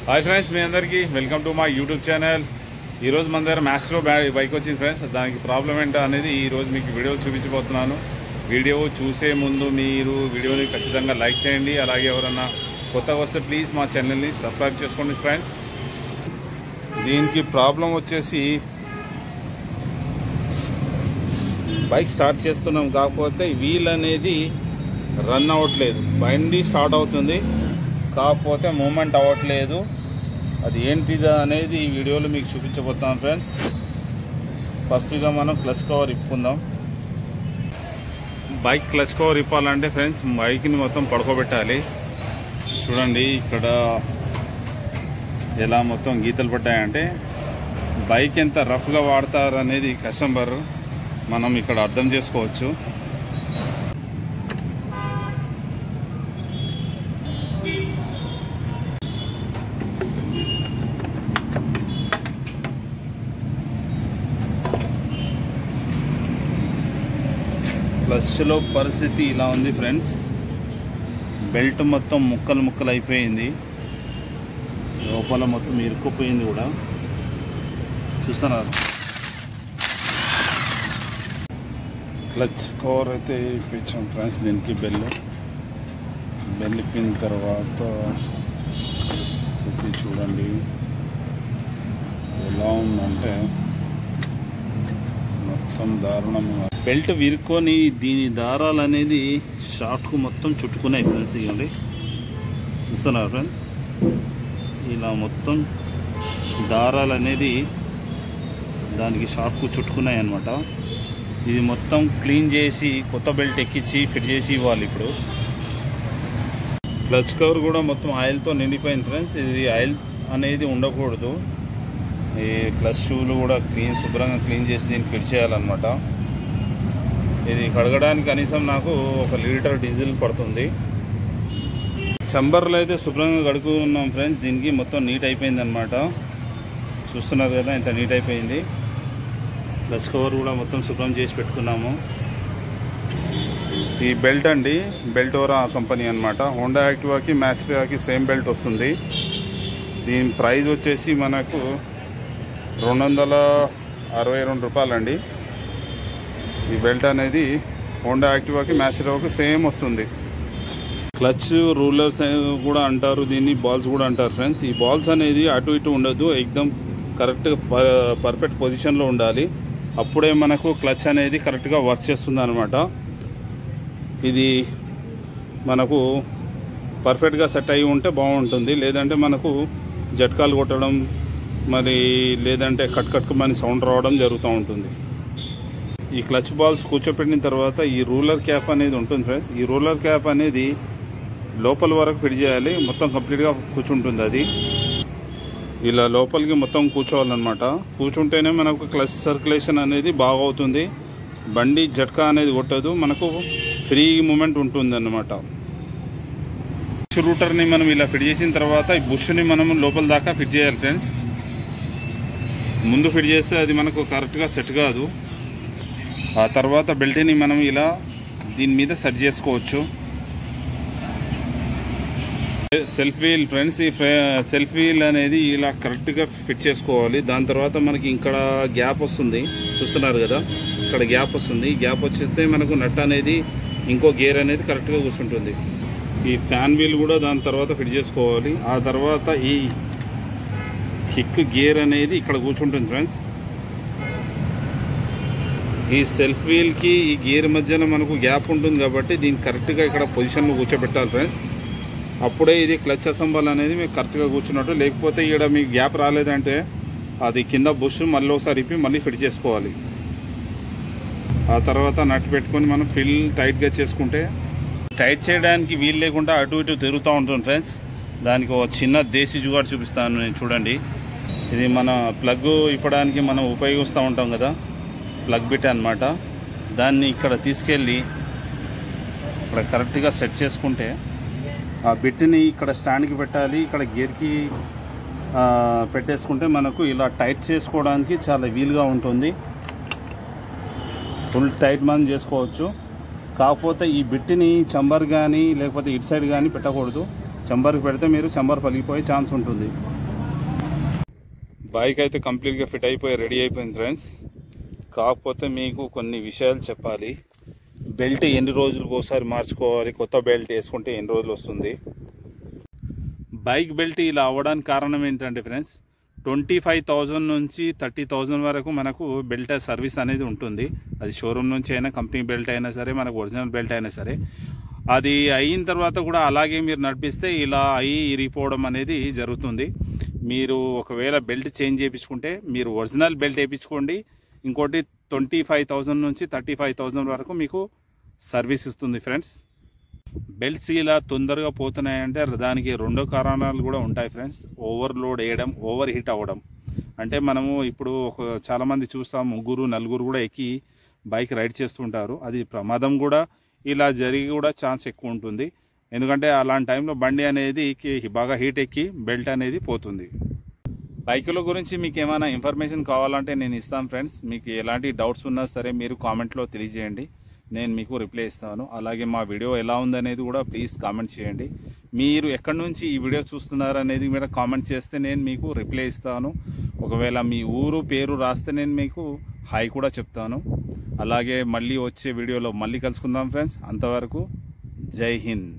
Hi friends, మీ అందరికీ welcome to my YouTube channel. ఈరోజు మన దగ్గర మాస్ట్రో బైక్ వచ్చింది ఫ్రెండ్స్. దానికి ప్రాబ్లం ఏంటో అనేది ఈరోజు మీకు వీడియో చూపించబోతున్నాను. వీడియో చూసే ముందు మీరు వీడియోని ఖచ్చితంగా లైక్ చేయండి. అలాగే ఎవరన్నా కొత్తగా వస్తే ప్లీజ్ మా ఛానల్ని సబ్స్క్రైబ్ చేసుకోండి ఫ్రెండ్స్. దీనికి ప్రాబ్లం వచ్చేసి బైక్ స్టార్ట్ చేస్తున్నాం, కాకపోతే వీల్ అనేది రన్ అవ్వట్లేదు. బండి స్టార్ట్ అవుతుంది, కాకపోతే మూమెంట్ అవ్వట్లేదు. అది ఏంటిదా అనేది ఈ వీడియోలో మీకు చూపించబోతున్నాను ఫ్రెండ్స్. ఫస్ట్గా మనం క్లచ్ కవర్ ఇప్పుకుందాం. బైక్ క్లచ్ కవర్ ఇప్పాలంటే ఫ్రెండ్స్ బైక్ని మొత్తం పడుకోబెట్టాలి. చూడండి ఇక్కడ ఎలా మొత్తం గీతలు పడ్డాయంటే బైక్ ఎంత రఫ్గా వాడతారు అనేది కస్టమర్ మనం ఇక్కడ అర్థం చేసుకోవచ్చు. క్లచ్లో పరిస్థితి ఇలా ఉంది ఫ్రెండ్స్. బెల్ట్ మొత్తం ముక్కలు ముక్కలు అయిపోయింది, లోపల మొత్తం ఇరుక్కుపోయింది కూడా. చూస్తున్నారు, క్లచ్ కవర్ అయితే ఇప్పించాం ఫ్రెండ్స్. దీనికి బెల్ ఇప్పిన తర్వాత స్థితి చూడండి ఎలా ఉందంటే మొత్తం దారుణంగా. బెల్ట్ విరుక్కొని దీని దారాలు అనేది షార్ట్కు మొత్తం చుట్టుకున్నాయి ఫ్రెండ్స్. ఇవ్వండి, చూస్తున్నారు ఫ్రెండ్స్, ఇలా మొత్తం దారాలు అనేది దానికి షార్ట్కు చుట్టుకున్నాయి అన్నమాట. ఇది మొత్తం క్లీన్ చేసి కొత్త బెల్ట్ ఎక్కించి ఫిట్ చేసి ఇవ్వాలి. ఇప్పుడు క్లచ్ కవర్ కూడా మొత్తం ఆయిల్తో నిండిపోయింది ఫ్రెండ్స్. ఇది ఆయిల్ అనేది ఉండకూడదు. ఈ క్లచ్ షూలు కూడా శుభ్రంగా క్లీన్ చేసి దీన్ని ఫిట్ చేయాలన్నమాట. ఇది కడగడానికి కనీసం నాకు 1 లీటర్ డీజిల్ పడుతుంది. చంబర్లో అయితే శుభ్రంగా కడుక్కున్నాం ఫ్రెండ్స్. దీనికి మొత్తం నీట్ అయిపోయింది అనమాట. చూస్తున్నారు కదా ఎంత నీట్ అయిపోయింది. క్లచ్ కవర్ కూడా మొత్తం శుభ్రం చేసి పెట్టుకున్నాము. ఈ బెల్ట్ అండి, బెల్టోరా కంపెనీ అనమాట. హోండా యాక్టివాకి మ్యాక్స్కి సేమ్ బెల్ట్ వస్తుంది. దీని ప్రైస్ వచ్చేసి మనకు 262 రూపాయలండి. ఈ బెల్ట్ అనేది హోండా యాక్టివాకి మ్యాక్స్కి సేమ్ వస్తుంది. క్లచ్ రూలర్స్ కూడా అంటారు, దీన్ని బాల్స్ కూడా అంటారు ఫ్రెండ్స్. ఈ బాల్స్ అనేది అటు ఇటు ఉండదు, ఎక్దమ్ కరెక్ట్ పర్ఫెక్ట్ పొజిషన్లో ఉండాలి. అప్పుడే మనకు క్లచ్ అనేది కరెక్ట్గా వర్క్ చేస్తుంది అనమాట. ఇది మనకు పర్ఫెక్ట్గా సెట్ అయి ఉంటే బాగుంటుంది. లేదంటే మనకు జట్కాలు కొట్టడం మరి లేదంటే కట్కట్టుమని సౌండ్ రావడం జరుగుతూ ఉంటుంది. ఈ క్లచ్ బాల్స్ కూర్చోపెట్టిన తర్వాత ఈ రూలర్ క్యాప్ అనేది ఉంటుంది ఫ్రెండ్స్. ఈ రూలర్ క్యాప్ అనేది లోపల వరకు ఫిట్ చేయాలి. మొత్తం కంప్లీట్గా కూర్చుంటుంది. అది ఇలా లోపలికి మొత్తం కూర్చోవాలన్నమాట. కూర్చుంటేనే మనకు క్లచ్ సర్క్యులేషన్ అనేది బాగా అవుతుంది. బండి జట్కా అనేది కొట్టదు, మనకు ఫ్రీ మూమెంట్ ఉంటుంది అన్నమాట. బుష్ రూటర్ని మనం ఇలా ఫిట్ చేసిన తర్వాత ఈ బుష్ని మనం లోపల దాకా ఫిట్ చేయాలి ఫ్రెండ్స్. ముందు ఫిట్ చేస్తే అది మనకు కరెక్ట్గా సెట్ కాదు. ఆ తర్వాత బెల్ట్ని మనం ఇలా దీని మీద సెట్ చేసుకోవచ్చు. సెల్ఫ్ వీల్ ఫ్రెండ్స్, ఈ సెల్ఫ్ వీల్ అనేది ఇలా కరెక్ట్గా ఫిట్ చేసుకోవాలి. దాని తర్వాత మనకి ఇక్కడ గ్యాప్ వస్తుంది, చూస్తున్నారు కదా, ఇక్కడ గ్యాప్ వస్తుంది. ఈ గ్యాప్ వచ్చేస్తే మనకు నట్ అనేది ఇంకో గేర్ అనేది కరెక్ట్గా కూర్చుంటుంది. ఈ ఫ్యాన్ వీల్ కూడా దాని తర్వాత ఫిట్ చేసుకోవాలి. ఆ తర్వాత ఈ కిక్ గేర్ అనేది ఇక్కడ కూర్చుంటుంది ఫ్రెండ్స్. ఈ సెల్ఫ్ వీల్కి ఈ గేర్ మధ్యన మనకు గ్యాప్ ఉంటుంది కాబట్టి దీన్ని కరెక్ట్గా ఇక్కడ పొజిషన్లో కూర్చోబెట్టాలి ఫ్రెండ్స్. అప్పుడే ఇది క్లచ్ అసెంబల్ అనేది మీకు కరెక్ట్గా కూర్చున్నట్టు. లేకపోతే ఇక్కడ మీకు గ్యాప్ రాలేదంటే అది కింద బుష్ మళ్ళీ ఒకసారి ఇప్పి మళ్ళీ ఫిట్ చేసుకోవాలి. ఆ తర్వాత నట్ పెట్టుకొని మనం టైట్గా చేసుకుంటే, టైట్ చేయడానికి వీలు లేకుండా అటు ఇటు తిరుగుతూ ఉంటుంది ఫ్రెండ్స్. దానికి ఒక చిన్న దేశీ జుగాడు చూపిస్తాను నేను, చూడండి. ఇది మన ప్లగ్ ఇప్పడానికి మనం ఉపయోగిస్తూ ఉంటాం కదా, ప్లగ్ బిట్ అన్నమాట. దాన్ని ఇక్కడ తీసుకెళ్ళి ఇక్కడ కరెక్ట్గా సెట్ చేసుకుంటే ఆ బిట్ని ఇక్కడ స్టాండ్కి పెట్టాలి. ఇక్కడ గేర్కి పెట్టేసుకుంటే మనకు ఇలా టైట్ చేసుకోవడానికి చాలా వీలుగా ఉంటుంది. ఫుల్ టైట్ మనం చేసుకోవచ్చు. కాకపోతే ఈ బిట్టిని చంబర్ కానీ లేకపోతే ఇటు సైడ్ కానీ పెట్టకూడదు. చంబర్కి పెడితే మీరు చంబర్ పలిగిపోయే ఛాన్స్ ఉంటుంది. బైక్ అయితే కంప్లీట్గా ఫిట్ అయిపోయి రెడీ అయిపోయింది ఫ్రెండ్స్. కాకపోతే మీకు కొన్ని విషయాలు చెప్పాలి. బెల్ట్ ఎన్ని రోజులకు ఒకసారి మార్చుకోవాలి, కొత్త బెల్ట్ వేసుకుంటే ఎన్ని రోజులు వస్తుంది. బైక్ బెల్ట్ ఇలా అవ్వడానికి కారణం ఏంటంటే ఫ్రెండ్స్, 25,000 నుంచి 30,000 వరకు మనకు బెల్ట్ సర్వీస్ అనేది ఉంటుంది. అది షోరూమ్ నుంచి అయినా, కంపెనీ బెల్ట్ అయినా సరే, మనకు ఒరిజినల్ బెల్ట్ అయినా సరే. అది అయిన తర్వాత కూడా అలాగే మీరు నడిపిస్తే ఇలా అయ్యి ఇరిగిపోవడం అనేది జరుగుతుంది. మీరు ఒకవేళ బెల్ట్ చేంజ్ చేయించుకుంటే మీరు ఒరిజినల్ బెల్ట్ వేయించుకోండి. ఇంకోటి 25,000 నుంచి 35,000 వరకు మీకు సర్వీస్ ఇస్తుంది ఫ్రెండ్స్. బెల్ట్స్ ఇలా తొందరగా పోతున్నాయంటే దానికి రెండో కారణాలు కూడా ఉంటాయి ఫ్రెండ్స్. ఓవర్లోడ్ వేయడం, ఓవర్ హీట్ అవ్వడం. అంటే మనము ఇప్పుడు చాలామంది చూస్తాం, 3, 4 కూడా ఎక్కి బైక్ రైడ్ చేస్తుంటారు. అది ప్రమాదం కూడా ఇలా జరిగి కూడా ఛాన్స్ ఎక్కువ ఉంటుంది. ఎందుకంటే అలాంటి టైంలో బండి అనేది బాగా హీట్ ఎక్కి బెల్ట్ అనేది పోతుంది. బైకుల గురించి మీకు ఏమైనా ఇన్ఫర్మేషన్ కావాలంటే నేను ఇస్తాను ఫ్రెండ్స్. మీకు ఎలాంటి డౌట్స్ ఉన్నా సరే మీరు కామెంట్లో తెలియజేయండి, నేను మీకు రిప్లై ఇస్తాను. అలాగే మా వీడియో ఎలా ఉందనేది కూడా ప్లీజ్ కామెంట్ చేయండి. మీరు ఎక్కడి నుంచి ఈ వీడియో చూస్తున్నారు అనేది మీరు కామెంట్ చేస్తే నేను మీకు రిప్లై ఇస్తాను. ఒకవేళ మీ ఊరు పేరు రాస్తే నేను మీకు హాయ్ కూడా చెప్తాను. అలాగే మళ్ళీ వచ్చే వీడియోలో మళ్ళీ కలుసుకుందాం ఫ్రెండ్స్. అంతవరకు జై హింద్.